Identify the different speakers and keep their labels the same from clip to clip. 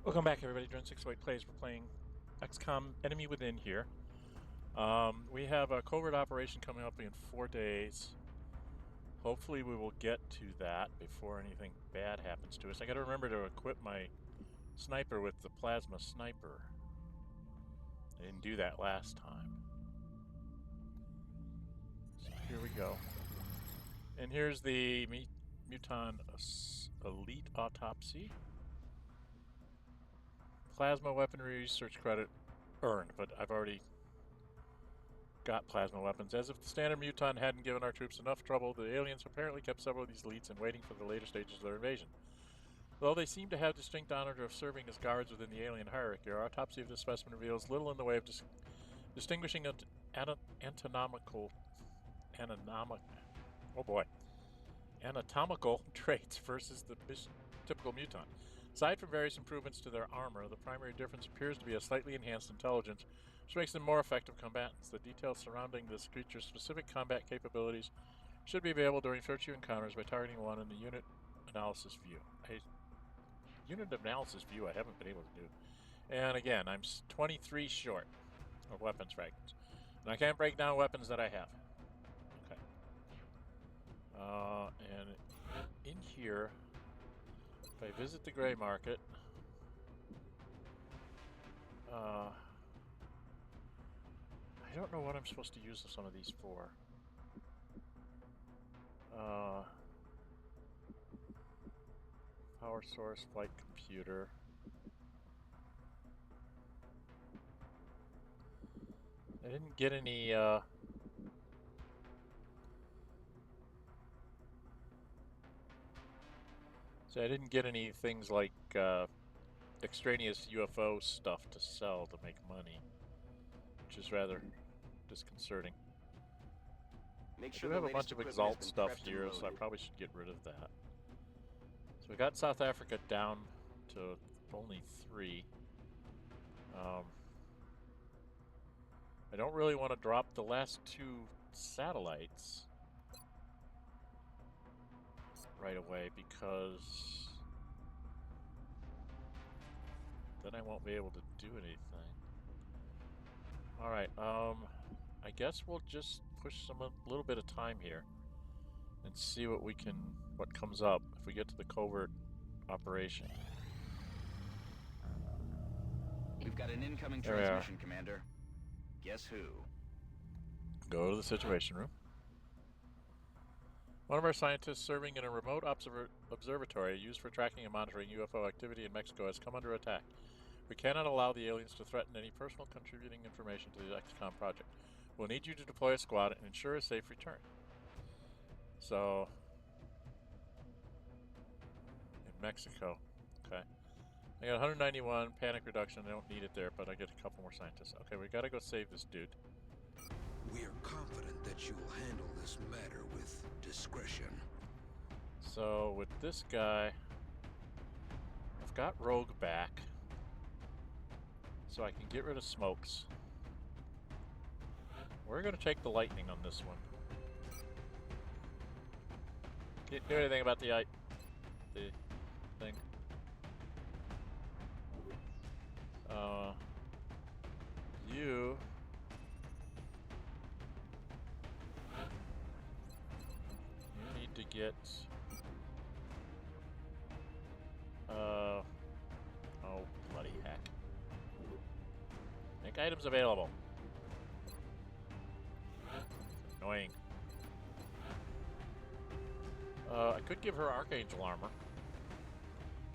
Speaker 1: Welcome back, everybody. Dren608 plays. We're playing XCOM Enemy Within here. We have a covert operation coming up in 4 days. Hopefully we will get to that before anything bad happens to us. I gotta remember to equip my sniper with the plasma sniper. I didn't do that last time. So here we go. And here's the Muton Elite Autopsy. Plasma weaponry research credit earned, but I've already got plasma weapons. As if the standard muton hadn't given our troops enough trouble, the aliens apparently kept several of these elites in waiting for the later stages of their invasion. Though they seem to have distinct honor of serving as guards within the alien hierarchy, our autopsy of this specimen reveals little in the way of distinguishing anatomical traits versus the typical muton. Aside from various improvements to their armor, the primary difference appears to be a slightly enhanced intelligence, which makes them more effective combatants. The details surrounding this creature's specific combat capabilities should be available during search encounters by targeting one in the unit analysis view. A unit analysis view I haven't been able to do. And again, I'm 23 short of weapons fragments. And I can't break down weapons that I have. Okay. And in here, if I visit the gray market, I don't know what I'm supposed to use some of these for. Power source, flight computer. I didn't get any, so I didn't get any things like, extraneous UFO stuff to sell to make money, which is rather disconcerting. I do have a bunch of Exalt stuff here, so I probably should get rid of that. So we got South Africa down to only 3. I don't really want to drop the last 2 satellites right away because then I won't be able to do anything. Alright, I guess we'll just push a little bit of time here and see what comes up if we get to the covert operation.
Speaker 2: We've got an incoming transmission, Commander. Guess who?
Speaker 1: Go to the Situation Room. One of our scientists serving in a remote observatory used for tracking and monitoring UFO activity in Mexico has come under attack. We cannot allow the aliens to threaten any personal contributing information to the XCOM project. We'll need you to deploy a squad and ensure a safe return. So, in Mexico, okay. I got 191, panic reduction, I don't need it there, but I get a couple more scientists. Okay, we gotta go save this dude.
Speaker 3: We are confident that you will handle this matter with discretion.
Speaker 1: So, with this guy, I've got Rogue back, so I can get rid of smokes. We're gonna take the lightning on this one. Can't do anything about the thing. You need to get oh bloody heck. Make items available. It's annoying. I could give her Archangel armor.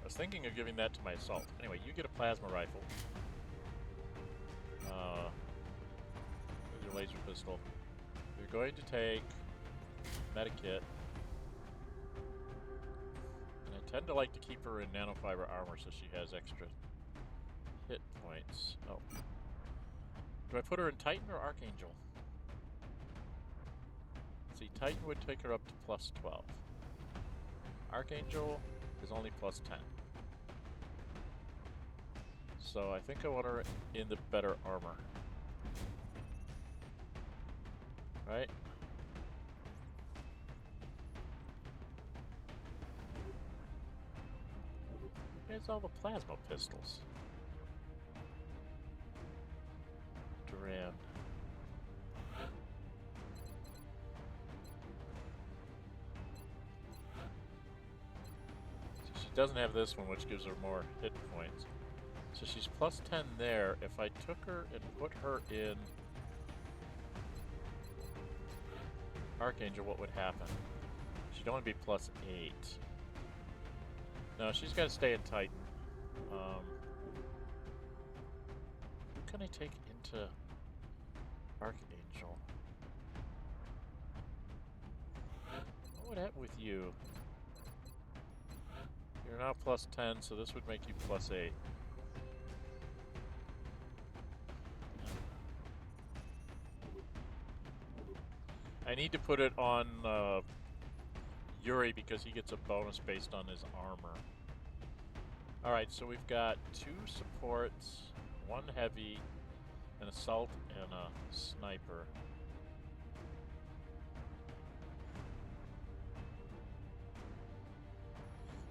Speaker 1: I was thinking of giving that to my assault. Anyway, you get a plasma rifle. Here's your laser pistol. You're going to take medikit. And I tend to like to keep her in nanofiber armor so she has extra hit points. Oh. Do I put her in Titan or Archangel? See, Titan would take her up to plus 12. Archangel is only plus 10. So I think I want her in the better armor. Right? Yeah, Where's all the plasma pistols? Dren. So she doesn't have this one, which gives her more hit points. So she's plus 10 there. If I took her and put her in Archangel, what would happen? She'd only be plus 8. No, she's got to stay in Titan. Who can I take into Archangel? What would happen with you? You're now plus 10, so this would make you plus 8. I need to put it on Yuri because he gets a bonus based on his armor. Alright, so we've got 2 supports, 1 heavy, an assault, and a sniper.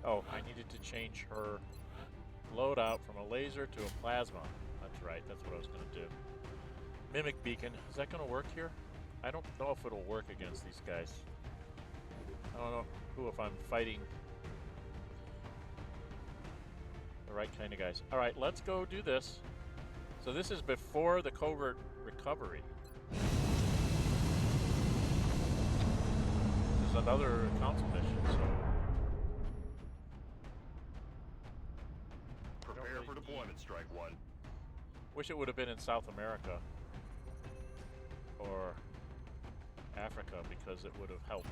Speaker 1: Oh, I needed to change her loadout from a laser to a plasma. That's right, that's what I was going to do. Mimic beacon, is that going to work here? I don't know if it'll work against these guys. I don't know if I'm fighting the right kind of guys. Alright, let's go do this. So this is before the covert recovery. This is another council mission, so...
Speaker 4: Prepare for deployment, Strike One.
Speaker 1: Wish it would have been in South America. Or Africa, because it would have helped.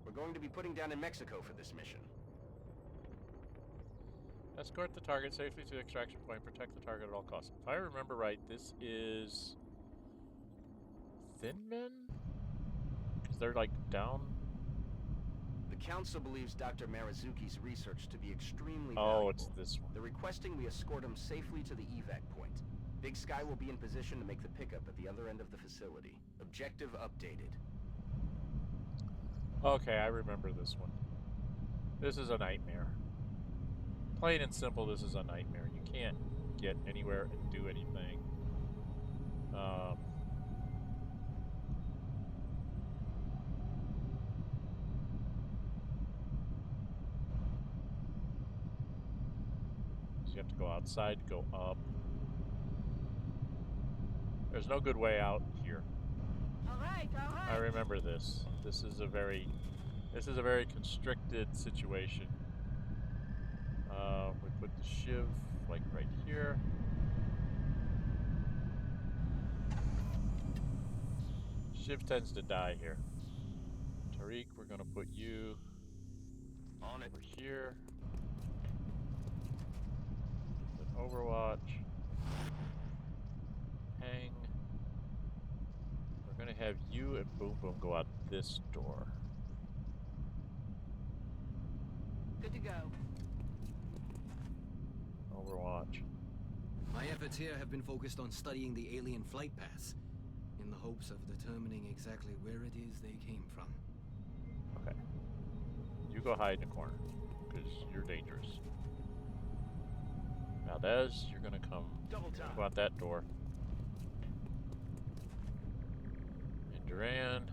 Speaker 2: We're going to be putting down in Mexico for this mission.
Speaker 1: Escort the target safely to the extraction point. Protect the target at all costs. If I remember right, this is Thin Men? Because they're like down.
Speaker 2: The Council believes Dr. Marazuki's research to be extremely
Speaker 1: Oh,
Speaker 2: valuable.
Speaker 1: it's this one.
Speaker 2: They're requesting we escort him safely to the evac point. Big Sky will be in position to make the pickup at the other end of the facility. Objective updated.
Speaker 1: Okay, I remember this one. This is a nightmare. Plain and simple, this is a nightmare. You can't get anywhere and do anything. You have to go outside, go up. There's no good way out here.
Speaker 5: All right.
Speaker 1: I remember this. This is a very constricted situation. We put the shiv like right here. Shiv tends to die here. Tariq, we're gonna put you
Speaker 4: On it.
Speaker 1: over here. With Overwatch. Hang. We're gonna have you and Boom Boom go out this door.
Speaker 5: Good to go.
Speaker 1: Overwatch.
Speaker 6: My efforts here have been focused on studying the alien flight paths, in the hopes of determining exactly where it is they came from.
Speaker 1: Okay. You go hide in the corner, because you're dangerous. Valdez, you're gonna come.
Speaker 2: Double time.
Speaker 1: Go out that door. And Duran.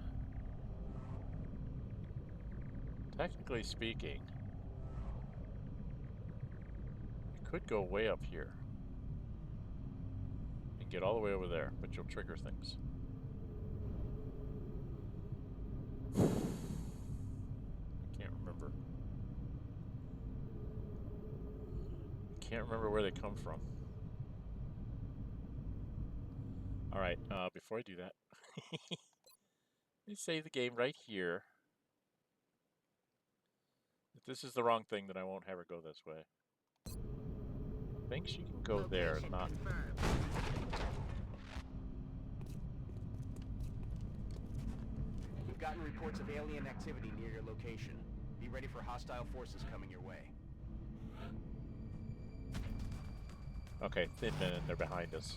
Speaker 1: Technically speaking, you could go way up here. And get all the way over there, but you'll trigger things. Can't remember where they come from. Alright, before I do that, let me save the game right here. If this is the wrong thing, then I won't have her go this way. I think she can go there,
Speaker 5: Location
Speaker 1: not...
Speaker 5: confirmed.
Speaker 2: We've gotten reports of alien activity near your location. Be ready for hostile forces coming your way.
Speaker 1: Okay, Thin Men, and they're behind us.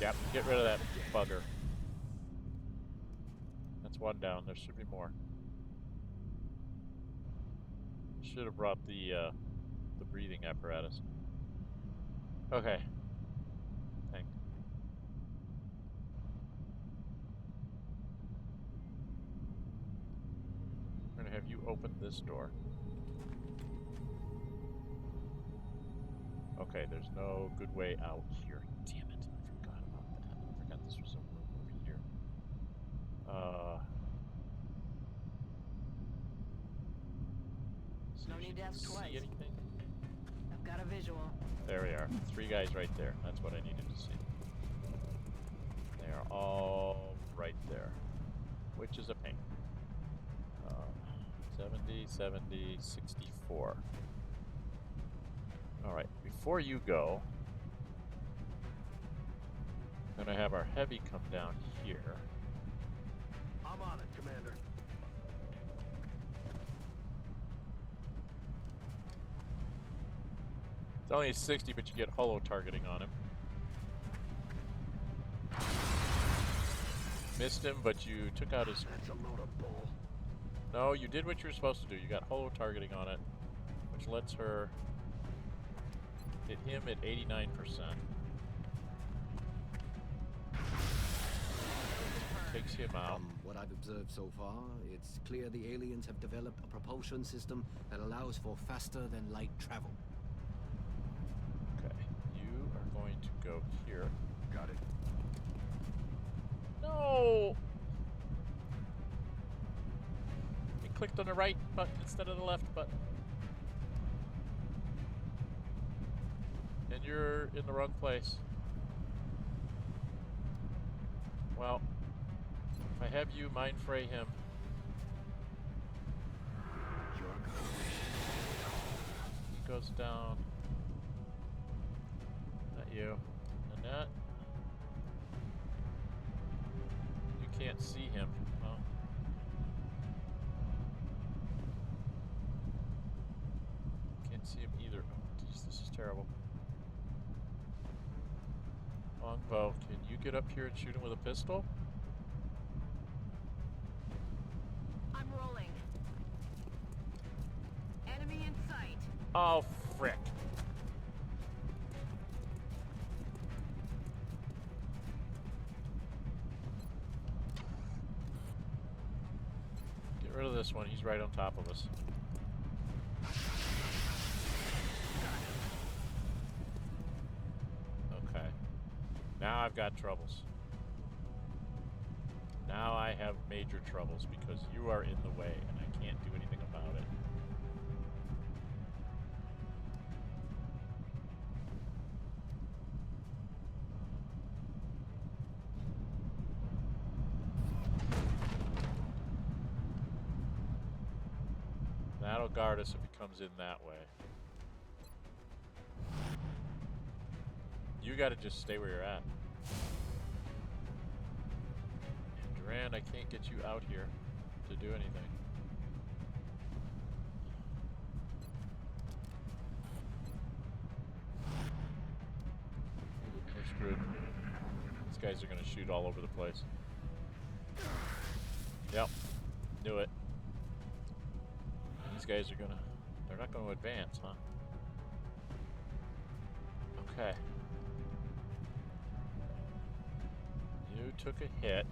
Speaker 1: Yep, get rid of that bugger. That's one down. There should be more. Should have brought the breathing apparatus. Okay. Thank. I'm gonna have you open this door. Okay, there's no good way out here. Damn it! I forgot about that. I forgot this was a room over here.
Speaker 5: No need to ask twice.
Speaker 1: See anything?
Speaker 5: I've got a visual.
Speaker 1: There we are. 3 guys right there. That's what I needed to see. They are all right there, which is a pain. 70, 70, 64. All right. Before you go, I'm gonna have our heavy come down here.
Speaker 4: I'm on it, Commander.
Speaker 1: It's only a 60, but you get holo targeting on him. Missed him, but you took out his...
Speaker 4: That's a load of bull.
Speaker 1: No, you did what you were supposed to do. You got holo targeting on it, which lets her hit him at 89%. Takes him out.
Speaker 6: From what I've observed so far, it's clear the aliens have developed a propulsion system that allows for faster than light travel.
Speaker 1: Okay, you are going to go here.
Speaker 4: Got it.
Speaker 1: No! You clicked on the right button instead of the left button. And you're in the wrong place. Well, if I have you mind fray him. He goes down. Not you. Annette. You can't see him. Oh. Can't see him either. Oh, geez, this is terrible. Longbow, can you get up here and shoot him with a pistol?
Speaker 5: I'm rolling. Enemy in sight.
Speaker 1: Oh, frick. Get rid of this one. He's right on top of us. Okay. Now I've got troubles. Now I have major troubles because you are in the way and I can't do anything about it. That'll guard us if he comes in that way. You gotta just stay where you're at. And Dren, I can't get you out here to do anything. We're screwed. These guys are gonna shoot all over the place. Yep, knew it. These guys are gonna... They're not gonna advance, huh? Okay. You took a hit.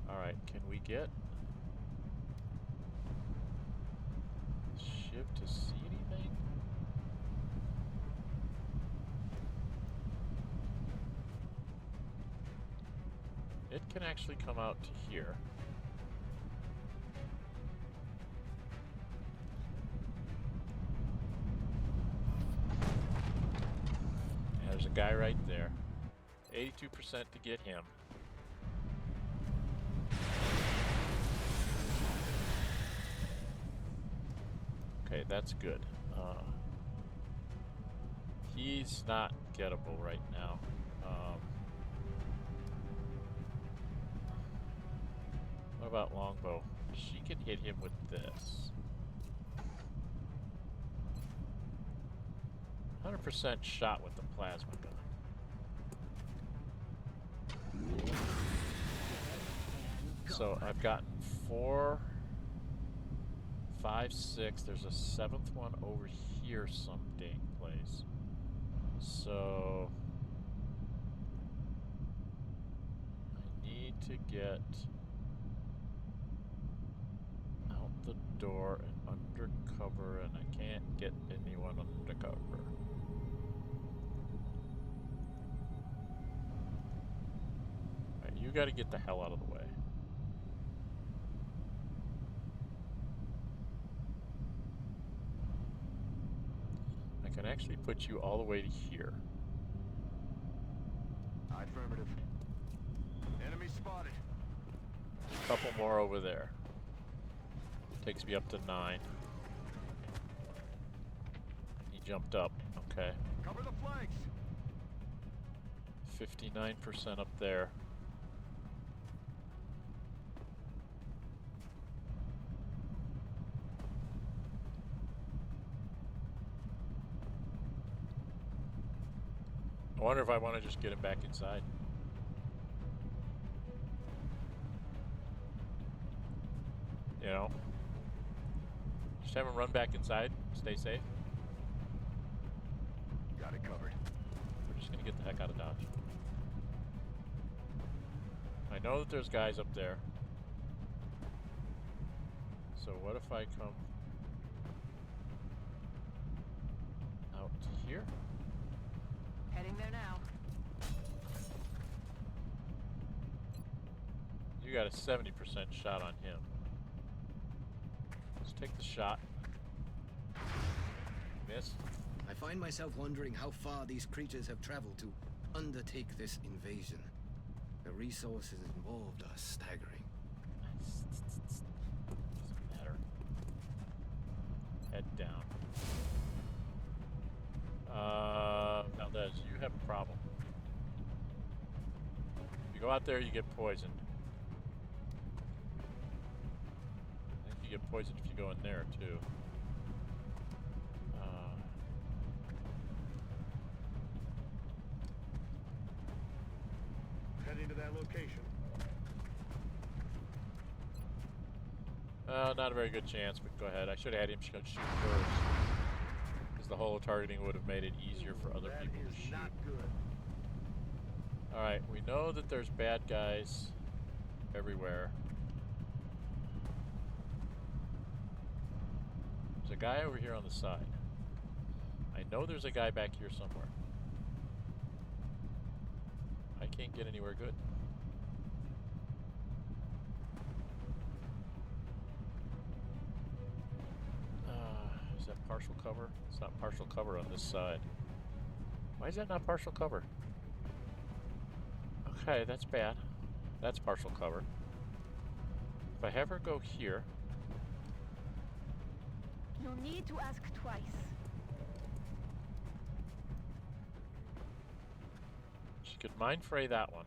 Speaker 1: Alright, can we get Shiv to see anything? It can actually come out to here. There's a guy right there. 82% to get him. Okay, that's good. He's not gettable right now. What about Longbow? She can hit him with this. 100% shot with the plasma gun. So I've gotten 4, 5, 6. There's a 7th one over here some dang place. So I need to get out the door and undercover, and I can't get anyone undercover. Alright, you gotta get the hell out of the way. I can actually put you all the way to here.
Speaker 4: Affirmative. Enemy spotted.
Speaker 1: A couple more over there. Takes me up to 9. He jumped up. Okay.
Speaker 4: Cover the flanks.
Speaker 1: 59% up there. I wonder if I want to just get him back inside. You know? Just have him run back inside, stay safe.
Speaker 4: Got it covered.
Speaker 1: We're just gonna get the heck out of Dodge. I know that there's guys up there. So what if I come out to here?
Speaker 5: Heading there now.
Speaker 1: You got a 70% shot on him. Let's take the shot. Miss.
Speaker 6: I find myself wondering how far these creatures have traveled to undertake this invasion. The resources involved are staggering.
Speaker 1: Doesn't matter. Head down. Valdez, you have a problem. If you go out there, you get poisoned. I think you get poisoned if you go in there, too.
Speaker 4: Heading to that location.
Speaker 1: Not a very good chance, but go ahead. I should have had him shoot first. Because the holo targeting would have made it easier for other people to shoot.
Speaker 4: Not good.
Speaker 1: Alright, we know that there's bad guys everywhere. There's a guy over here on the side. I know there's a guy back here somewhere. I can't get anywhere good. Is that partial cover? It's not partial cover on this side. Why is that not partial cover? Okay, that's bad. That's partial cover. If I have her go here...
Speaker 5: No need to ask twice.
Speaker 1: She could mind fray that one.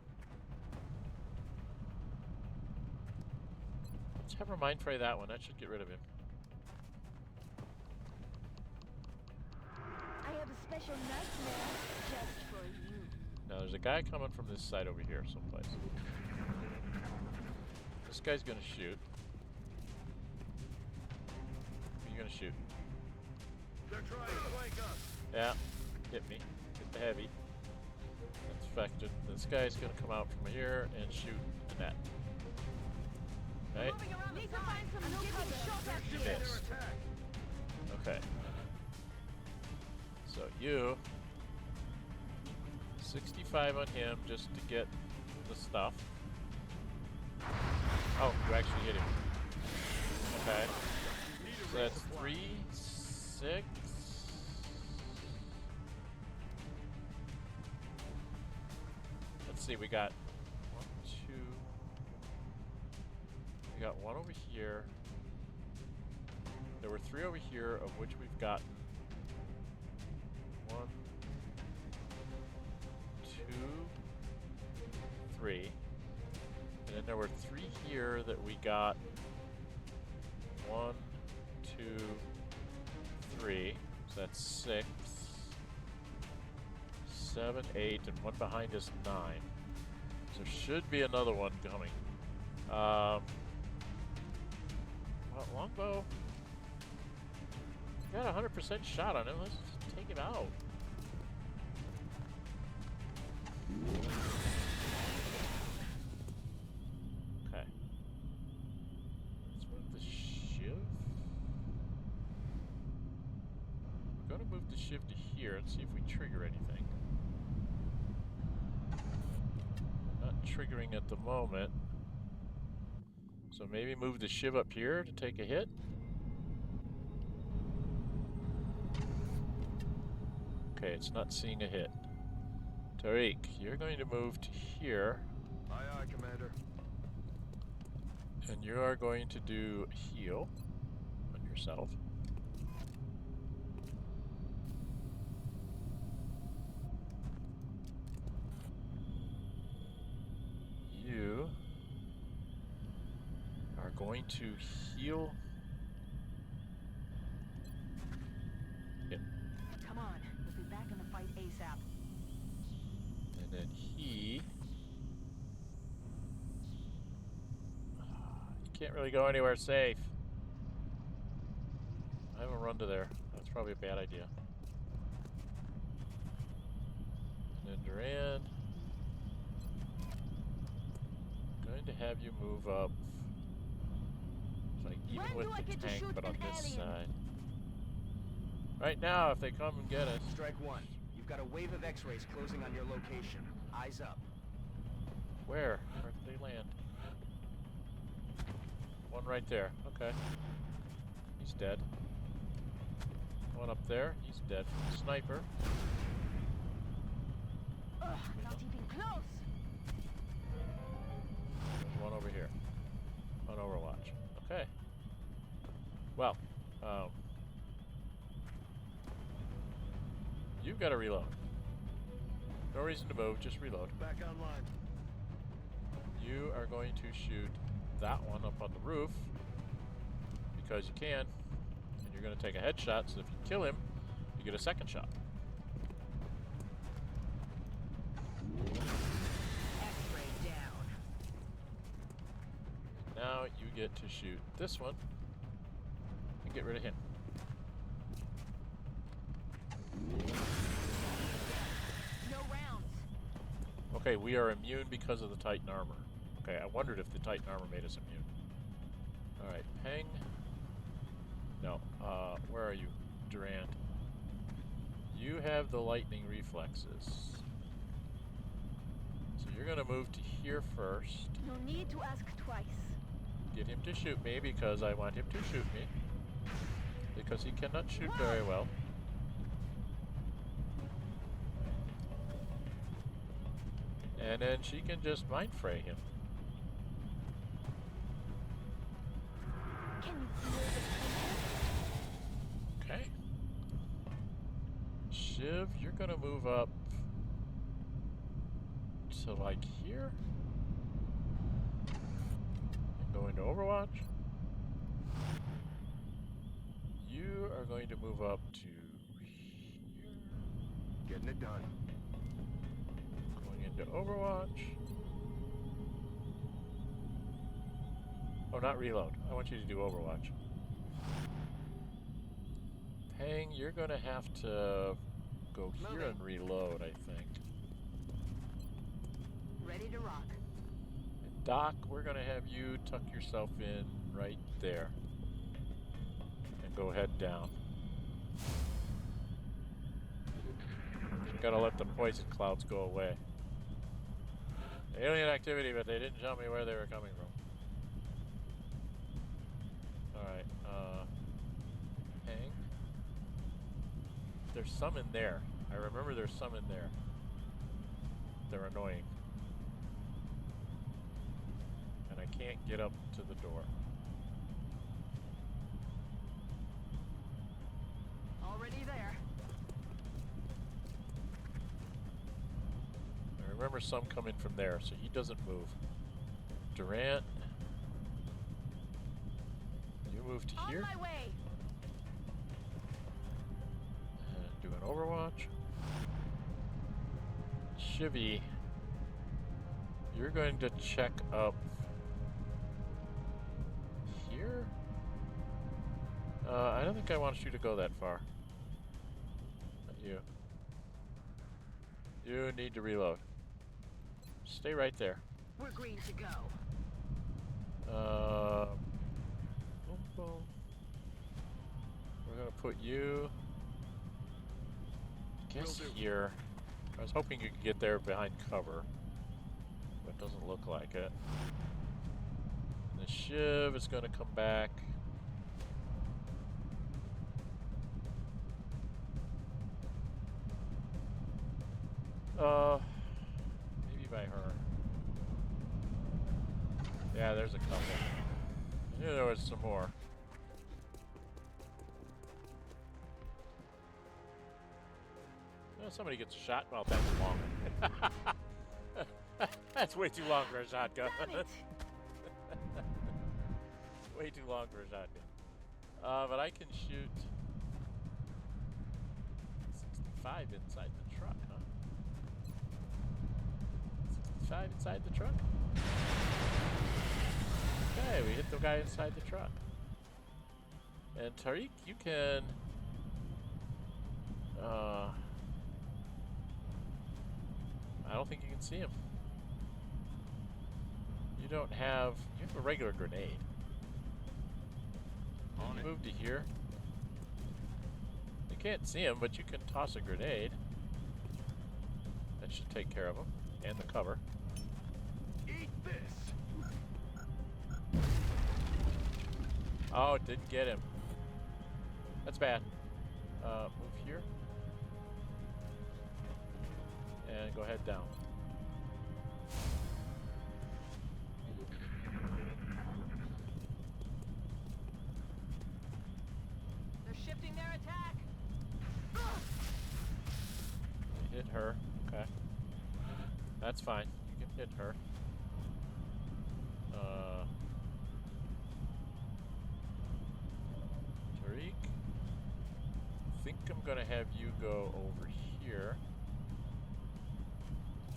Speaker 1: Let's have her mind fray that one. That should get rid of him.
Speaker 5: I have a special nightmare just for you.
Speaker 1: Now there's a guy coming from this side over here someplace. This guy's gonna shoot. Who are you gonna shoot?
Speaker 4: They're trying to flank us.
Speaker 1: Yeah, hit me. Hit the heavy. That's affected. This guy's gonna come out from here and shoot the net. Okay,
Speaker 5: Need to find some new cover.
Speaker 1: you
Speaker 4: Their
Speaker 1: missed.
Speaker 4: attack.
Speaker 1: Okay. So you 65 on him just to get the stuff. Oh, you actually hit him. Okay. So that's 3, 6. Let's see, we got 1, 2. We got 1 over here. There were 3 over here, of which we've gotten 1, 2, 3. And then there were 3 here that we got 1, 2, 3. So that's 6, 7, 8, and one behind us 9. So should be another one coming. Well, longbow. Got a 100% shot on him. Let's just take it out. Okay. Let's move the shiv. We're gonna move the shiv to here and see if we trigger anything. Not triggering at the moment. So maybe move the shiv up here to take a hit. Okay, it's not seeing a hit. Tariq, you're going to move to here.
Speaker 4: Aye, aye, Commander.
Speaker 1: And you are going to do heal on yourself. You are going to heal him.
Speaker 5: Come on, we'll be back in the fight ASAP.
Speaker 1: And then he can't really go anywhere safe. I haven't run to there. That's probably a bad idea. And then Duran, going to have you move up. It's like even
Speaker 5: When
Speaker 1: with
Speaker 5: do I
Speaker 1: the
Speaker 5: get to
Speaker 1: tank,
Speaker 5: shoot
Speaker 1: but on
Speaker 5: an
Speaker 1: this
Speaker 5: alien?
Speaker 1: side. Right now, if they come and get us.
Speaker 2: Strike one. You've got a wave of X-rays closing on your location. Eyes up.
Speaker 1: Where? Where did they land? One right there. Okay. He's dead. One up there. He's dead. Sniper.
Speaker 5: Ugh, not even close.
Speaker 1: There's one over here. On Overwatch. Okay. Well, you've got to reload. No reason to move, just reload.
Speaker 4: Back online.
Speaker 1: You are going to shoot that one up on the roof because you can, and you're going to take a headshot, so if you kill him, you get a second shot.
Speaker 5: X-ray down.
Speaker 1: Now you get to shoot this one and get rid of him.
Speaker 5: No rounds.
Speaker 1: Okay, we are immune because of the Titan armor. Okay, I wondered if the Titan armor made us immune. Alright, Peng. No, where are you? Durant. You have the lightning reflexes. So you're gonna move to here first.
Speaker 5: No need to ask twice.
Speaker 1: Get him to shoot me because I want him to shoot me. Because he cannot shoot very well. And then she can just mind fray him.
Speaker 5: Can you feel the tension?
Speaker 1: Okay. Shiv, you're gonna move up to like here. And go into Overwatch. You are going to move up to here.
Speaker 4: Getting it done.
Speaker 1: Going into Overwatch. Oh, not reload. I want you to do Overwatch. Peng, you're gonna have to go here and reload, I think.
Speaker 5: Ready to rock.
Speaker 1: And Doc, we're gonna have you tuck yourself in right there. And go head down. Gotta let the poison clouds go away. Alien activity, but they didn't tell me where they were coming from. Alright, Peng. There's some in there. I remember there's some in there. They're annoying. And I can't get up to the door.
Speaker 5: Already there.
Speaker 1: I remember some coming from there, so he doesn't move. Durant. You move to
Speaker 5: On
Speaker 1: here.
Speaker 5: my way.
Speaker 1: And do an Overwatch. Shivy, you're going to check up I don't think I want you to go that far. Not you. You need to reload. Stay right there.
Speaker 5: We're green to go.
Speaker 1: Boom, boom. We're gonna put you, I guess, here. I was hoping you could get there behind cover, but it doesn't look like it. The Shiv is gonna come back. Maybe by her. Yeah, there's a couple. I knew there was some more. Oh, somebody gets shot. Well, that's long. That's way too long for a shotgun.
Speaker 5: Damn it.
Speaker 1: Way too long for a shotgun. But I can shoot 65 inside the truck, huh? 65 inside the truck? Okay, we hit the guy inside the truck. And Tariq, you can... I don't think you can see him. You don't have... You have a regular grenade.
Speaker 2: On it.
Speaker 1: Move to here. You can't see him, but you can toss a grenade. That should take care of him. And the cover.
Speaker 4: Eat this!
Speaker 1: Oh, it didn't get him. That's bad. Move here. And go ahead down.
Speaker 5: They're shifting their attack.
Speaker 1: Hit her. Okay. That's fine. You can hit her. Tariq. I think I'm gonna have you go over here.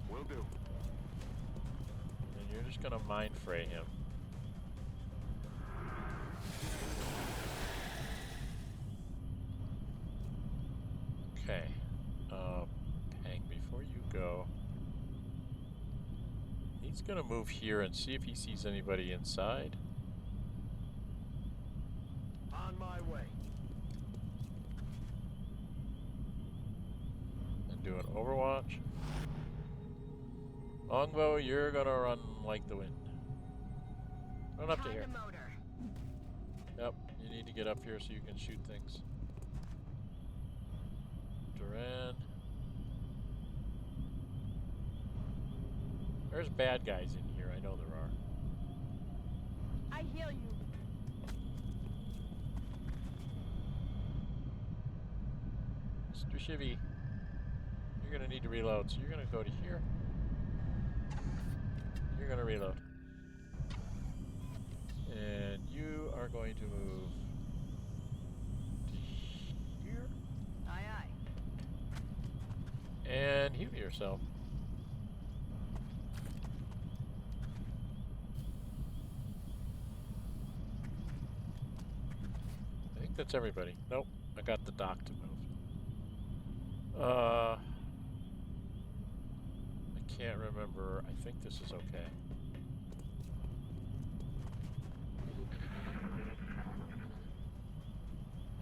Speaker 4: Will do.
Speaker 1: And you're just gonna mind fray him. Okay. Pang, before you go, he's gonna move here and see if he sees anybody inside.
Speaker 4: On my way.
Speaker 1: And do an overwatch. Longbow, you're gonna run like the wind. Run up to here.
Speaker 5: Time to motor.
Speaker 1: Yep, you need to get up here so you can shoot things. Duran. There's bad guys in here, I know there are.
Speaker 5: I heal you.
Speaker 1: Mr. Shivy, you're gonna need to reload, so you're gonna go to here. You're gonna reload. And you are going to move to here.
Speaker 5: Aye, aye.
Speaker 1: And heal yourself. I think that's everybody. Nope, I got the dock to move. I can't remember. I think this is okay.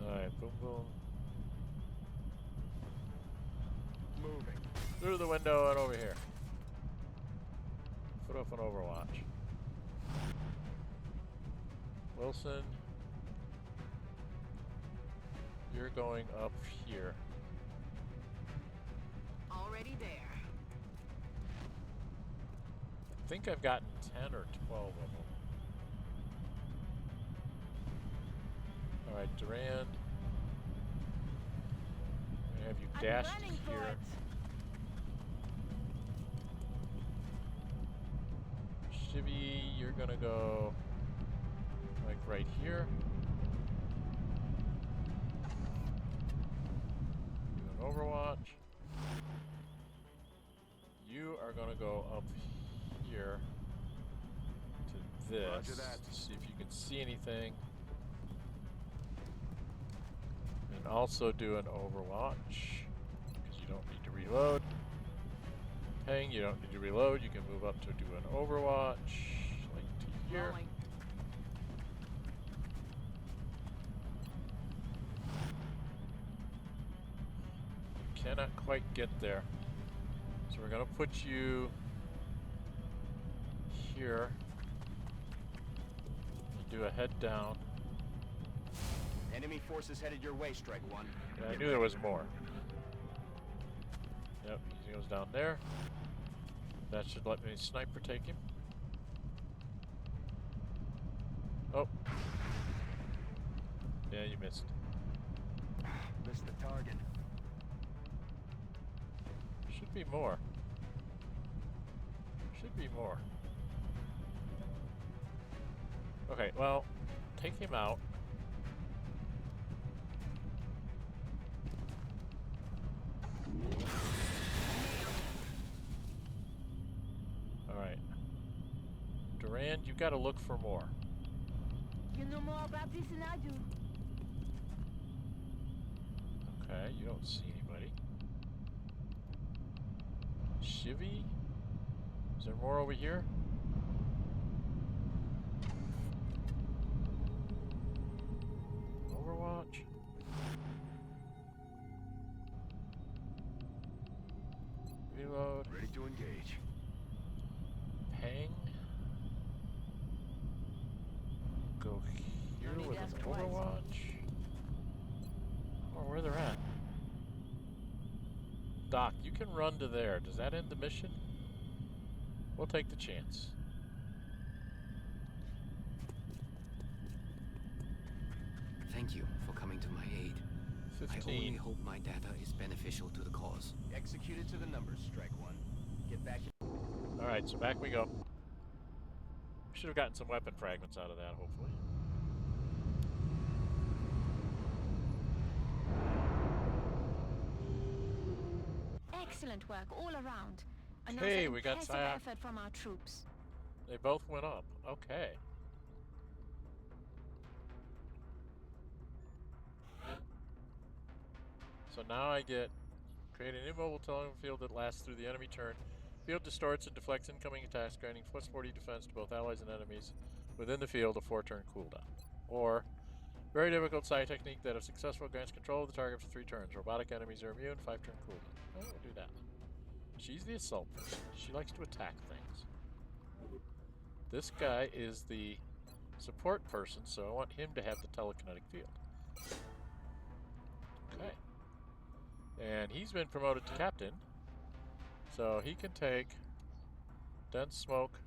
Speaker 1: Alright, boom, boom.
Speaker 4: Moving.
Speaker 1: Through the window and over here. Put up an overwatch. Wilson, you're going up here.
Speaker 5: Already there.
Speaker 1: I think I've gotten 10 or 12 of them. Alright, Durand. I'm gonna have you dash
Speaker 5: I'm running
Speaker 1: to
Speaker 5: for
Speaker 1: here.
Speaker 5: it.
Speaker 1: Shivy, you're gonna go like right here. Do an overwatch. You are gonna go up here to this
Speaker 4: Roger that.
Speaker 1: to see if you can see anything. can also do an overwatch, because you don't need to reload. Ping, you don't need to reload. You can move up to do an overwatch, like to here.
Speaker 5: Rolling.
Speaker 1: Cannot quite get there. So we're gonna put you here and do a head down.
Speaker 2: Enemy forces headed your way, Strike One.
Speaker 1: Yeah, I knew there was more. Yep, he goes down there. That should let me sniper take him. Oh. Yeah, you missed.
Speaker 4: Missed the target.
Speaker 1: Should be more. Should be more. Okay, well, take him out. Alright. Durand, you gotta look for more.
Speaker 5: You know more about this than I do.
Speaker 1: Okay, you don't see anybody. Shivy? Is there more over here? Overwatch? Reload.
Speaker 4: Ready to engage.
Speaker 1: Pang. Go here
Speaker 5: No need
Speaker 1: with
Speaker 5: to
Speaker 1: an
Speaker 5: ask twice.
Speaker 1: overwatch. Or where they're at. Doc, you can run to there. Does that end the mission? We'll take the chance.
Speaker 6: Thank you for coming to my aid. I only
Speaker 1: 15.
Speaker 6: hope my data is beneficial to the cause.
Speaker 2: Executed to the numbers, Strike One. Get back.
Speaker 1: Alright, so back we go. We should have gotten some weapon fragments out of that, hopefully.
Speaker 5: Excellent work all around.
Speaker 1: Okay,
Speaker 5: Another
Speaker 1: we got
Speaker 5: impressive
Speaker 1: Psyop.
Speaker 5: effort from our troops.
Speaker 1: They both went up. Okay. So now I get create an immobile telephone field that lasts through the enemy turn. Field distorts and deflects incoming attacks, granting plus 40 defense to both allies and enemies within the field, a 4-turn cooldown. Or very difficult side technique that, if successful, grants control of the target for 3 turns. Robotic enemies are immune, 5-turn cooldown. Oh, we'll do that. She's the assault person. She likes to attack things. This guy is the support person, so I want him to have the telekinetic field. Okay. And he's been promoted to captain, so he can take dense smoke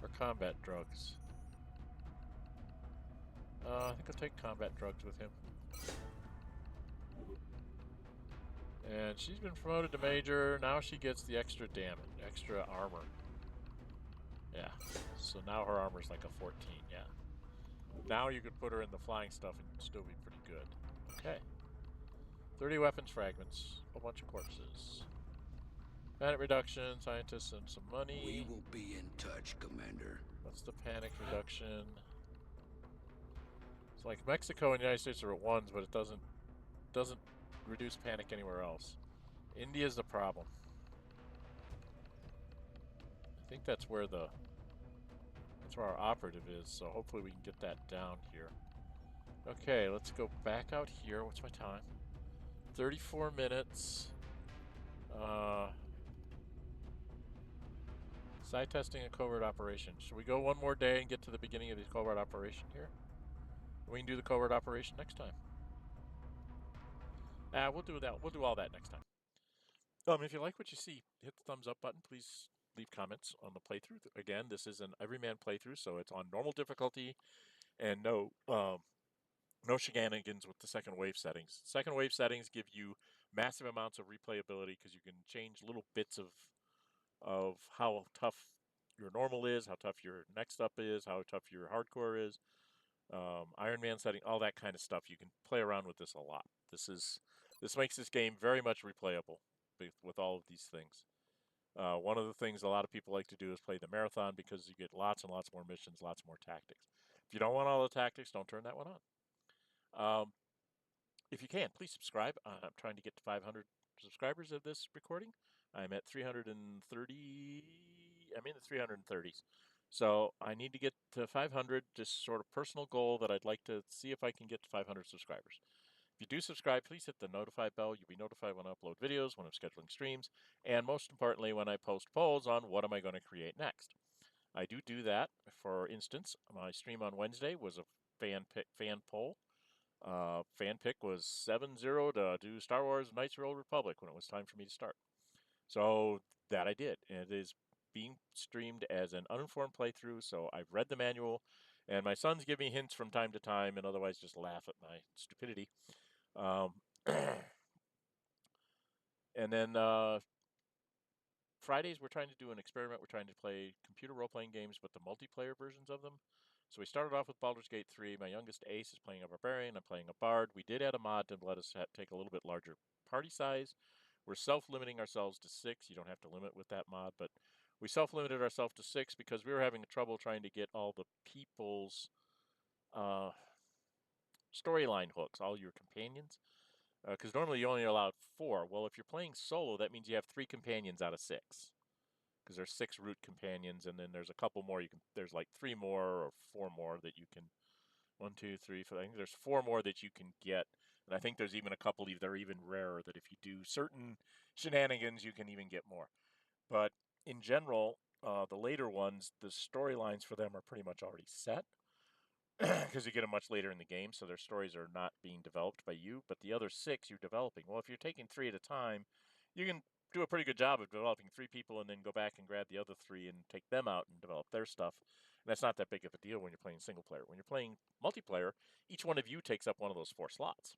Speaker 1: or combat drugs. I think I'll take combat drugs with him. And she's been promoted to major. Now she gets the extra damage, extra armor. Yeah. So now her armor's like a 14, yeah. Now you could put her in the flying stuff and still be pretty good. Okay. 30 weapons fragments, a bunch of corpses. Panic reduction, scientists, and some money.
Speaker 3: We will be in touch, Commander.
Speaker 1: What's the panic reduction? It's like Mexico and the United States are at ones, but it doesn't reduce panic anywhere else. India's the problem. I think that's where our operative is, so hopefully we can get that down here. Okay, let's go back out here. What's my time? 34 minutes. Side testing and covert operation. Should we go one more day and get to the beginning of the covert operation here? We can do the covert operation next time. We'll do that. We'll do all that next time. If you like what you see, hit the thumbs up button. Please leave comments on the playthrough. Again, this is an everyman playthrough, so it's on normal difficulty and no shenanigans with the second wave settings. Second wave settings give you massive amounts of replayability because you can change little bits of how tough your normal is, how tough your next up is, how tough your hardcore is. Iron Man setting, all that kind of stuff. You can play around with this a lot. This makes this game very much replayable with all of these things. One of the things a lot of people like to do is play the marathon because you get lots and lots more missions, lots more tactics. If you don't want all the tactics, don't turn that one on. if you can, please subscribe. I'm trying to get to 500 subscribers of this recording. I'm at 330. I'm in the 330s. So I need to get to 500, just sort of personal goal that I'd like to see if I can get to 500 subscribers. If you do subscribe, please hit the notify bell. You'll be notified when I upload videos, when I'm scheduling streams, and most importantly, when I post polls on what am I going to create next. I do that. For instance, my stream on Wednesday was a fan poll. Fan pick was 7-0 to do Star Wars Knights of the Old Republic when it was time for me to start. So that I did. And it is being streamed as an uninformed playthrough, so I've read the manual, and my sons give me hints from time to time and otherwise just laugh at my stupidity. And then Fridays, we're trying to do an experiment. We're trying to play computer role-playing games, but the multiplayer versions of them. So we started off with Baldur's Gate 3. My youngest Ace is playing a Barbarian. I'm playing a Bard. We did add a mod to let us take a little bit larger party size. We're self-limiting ourselves to 6. You don't have to limit with that mod, but we self-limited ourselves to 6 because we were having trouble trying to get all the people's storyline hooks, all your companions. Because normally you only allowed 4. Well, if you're playing solo, that means you have 3 companions out of 6. Because there's 6 root companions, and then there's a couple more. There's like 3 more or 4 more that you can. 1, 2, 3, 4. I think there's 4 more that you can get, and I think there's even a couple that are even rarer that if you do certain shenanigans, you can even get more. But in general, the later ones, the storylines for them are pretty much already set because you get them much later in the game, so their stories are not being developed by you, but the other 6 you're developing. Well, if you're taking 3 at a time, you can do a pretty good job of developing 3 people and then go back and grab the other 3 and take them out and develop their stuff. And that's not that big of a deal when you're playing single player. When you're playing multiplayer, each one of you takes up one of those 4 slots.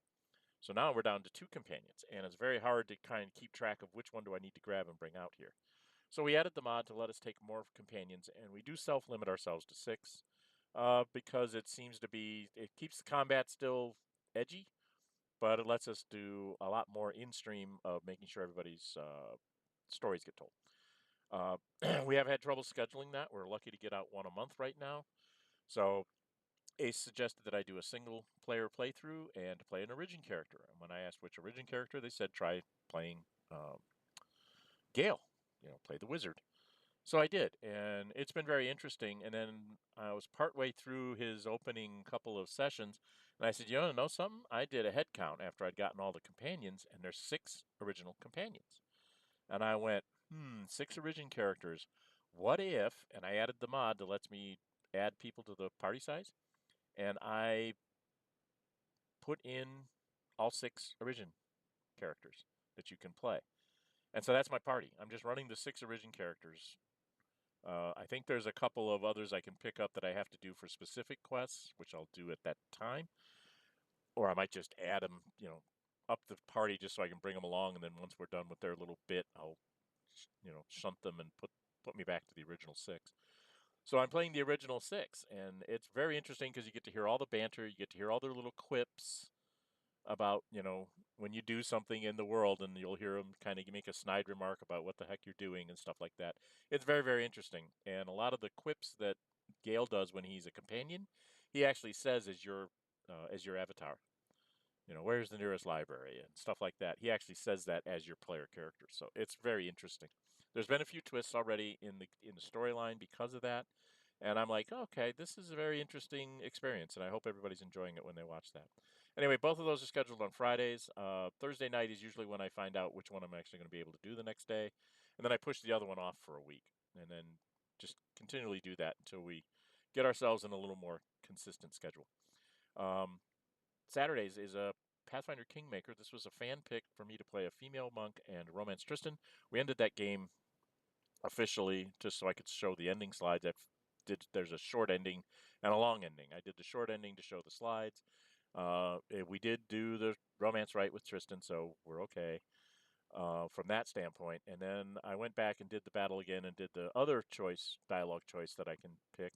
Speaker 1: So now we're down to 2 companions, and it's very hard to kind of keep track of which one do I need to grab and bring out here. So we added the mod to let us take more companions, and we do self-limit ourselves to 6 because it seems to be, it keeps the combat still edgy, but it lets us do a lot more in-stream of making sure everybody's stories get told. We have had trouble scheduling that. We're lucky to get out one a month right now. So Ace suggested that I do a single player playthrough and play an origin character. And when I asked which origin character, they said try playing Gale, play the wizard. So I did, and it's been very interesting. And then I was partway through his opening couple of sessions, and I said, you want to know something? I did a head count after I'd gotten all the companions, and there's 6 original companions. And I went, 6 origin characters. What if, and I added the mod that lets me add people to the party size, and I put in all 6 origin characters that you can play. And so that's my party. I'm just running the 6 origin characters. I think there's a couple of others I can pick up that I have to do for specific quests, which I'll do at that time. Or I might just add them, up the party just so I can bring them along, and then once we're done with their little bit, I'll, shunt them and put me back to the original 6. So I'm playing the original 6, and it's very interesting because you get to hear all the banter, you get to hear all their little quips about, when you do something in the world, and you'll hear them kind of make a snide remark about what the heck you're doing and stuff like that. It's very, very interesting. And a lot of the quips that Gale does when he's a companion, he actually says as your avatar. Where's the nearest library and stuff like that. He actually says that as your player character. So it's very interesting. There's been a few twists already in the storyline because of that. And I'm like, okay, this is a very interesting experience, and I hope everybody's enjoying it when they watch that. Anyway, both of those are scheduled on Fridays. Thursday night is usually when I find out which one I'm actually going to be able to do the next day. And then I push the other one off for a week, and then just continually do that until we get ourselves in a little more consistent schedule. Saturdays is a Pathfinder Kingmaker. This was a fan pick for me to play a female monk and romance Tristan. We ended that game officially just so I could show the ending slides. There's a short ending and a long ending. I did the short ending to show the slides. We did do the romance right with Tristan, so we're okay from that standpoint. And then I went back and did the battle again and did the other dialogue choice that I can pick,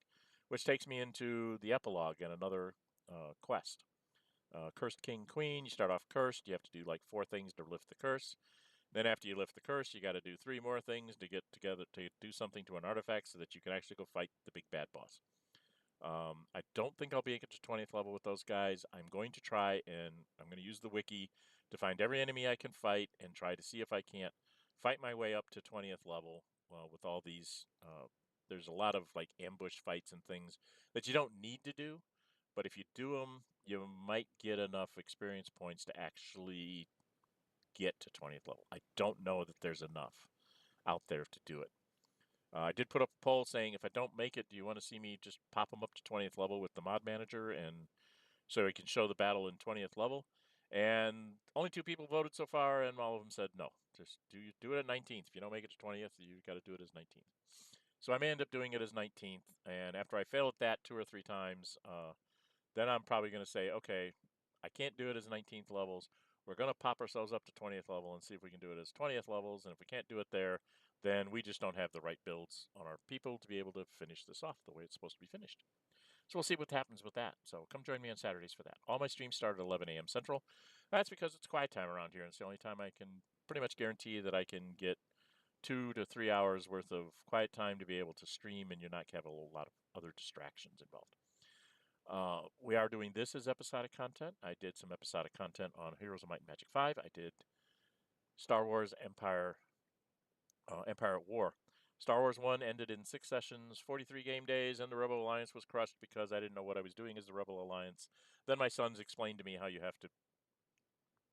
Speaker 1: which takes me into the epilogue and another quest. Cursed King Queen, you start off cursed. You have to do like 4 things to lift the curse. Then after you lift the curse, you got to do 3 more things to get together to do something to an artifact so that you can actually go fight the big bad boss. I don't think I'll be able to 20th level with those guys. I'm going to try, and I'm going to use the wiki to find every enemy I can fight and try to see if I can't fight my way up to 20th level with all these. There's a lot of like ambush fights and things that you don't need to do, but if you do them, you might get enough experience points to actually get to 20th level. I don't know that there's enough out there to do it. I did put up a poll saying if I don't make it, do you want to see me just pop them up to 20th level with the mod manager and so we can show the battle in 20th level? And only 2 people voted so far, and all of them said no. Just do it at 19th. If you don't make it to 20th, you got to do it as 19th. So I may end up doing it as 19th, and after I fail at that 2 or 3 times, then I'm probably going to say, okay, I can't do it as 19th levels. We're going to pop ourselves up to 20th level and see if we can do it as 20th levels. And if we can't do it there, then we just don't have the right builds on our people to be able to finish this off the way it's supposed to be finished. So we'll see what happens with that. So come join me on Saturdays for that. All my streams start at 11 a.m. Central. That's because it's quiet time around here. And it's the only time I can pretty much guarantee that I can get 2 to 3 hours worth of quiet time to be able to stream and you not have a lot of other distractions involved. We are doing this as episodic content. I did some episodic content on Heroes of Might and Magic 5. I did Star Wars Empire at War. Star Wars 1 ended in 6 sessions, 43 game days, and the Rebel Alliance was crushed because I didn't know what I was doing as the Rebel Alliance. Then my sons explained to me how you have to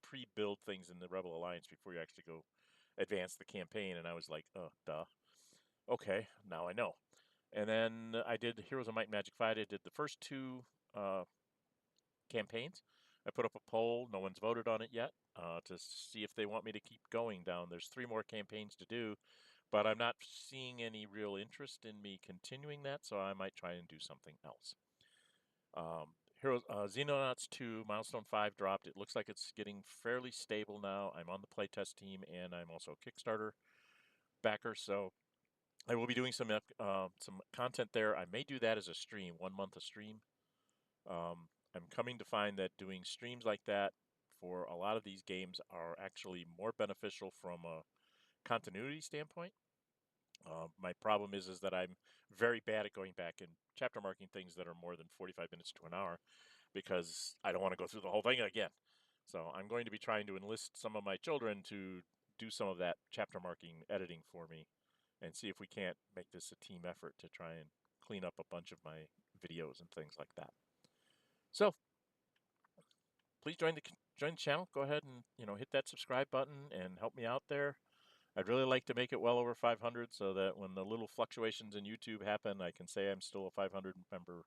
Speaker 1: pre-build things in the Rebel Alliance before you actually go advance the campaign, and I was like, oh, duh. Okay, now I know. And then I did Heroes of Might and Magic 5. I did the first 2 campaigns. I put up a poll. No one's voted on it yet to see if they want me to keep going down. There's 3 more campaigns to do, but I'm not seeing any real interest in me continuing that, so I might try and do something else. Xenonauts 2 Milestone 5 dropped. It looks like it's getting fairly stable now. I'm on the playtest team, and I'm also a Kickstarter backer, so I will be doing some content there. I may do that as a stream, 1 month a stream. I'm coming to find that doing streams like that for a lot of these games are actually more beneficial from a continuity standpoint. My problem is that I'm very bad at going back and chapter marking things that are more than 45 minutes to an hour because I don't want to go through the whole thing again. So I'm going to be trying to enlist some of my children to do some of that chapter marking editing for me and see if we can't make this a team effort to try and clean up a bunch of my videos and things like that. So please join the channel. Go ahead and hit that subscribe button and help me out there. I'd really like to make it well over 500 so that when the little fluctuations in YouTube happen, I can say I'm still a 500 member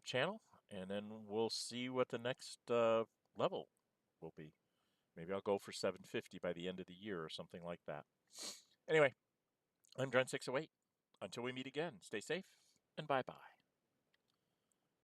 Speaker 1: channel, and then we'll see what the next level will be. Maybe I'll go for 750 by the end of the year or something like that. Anyway, I'm Dren608. Until we meet again, stay safe and bye-bye.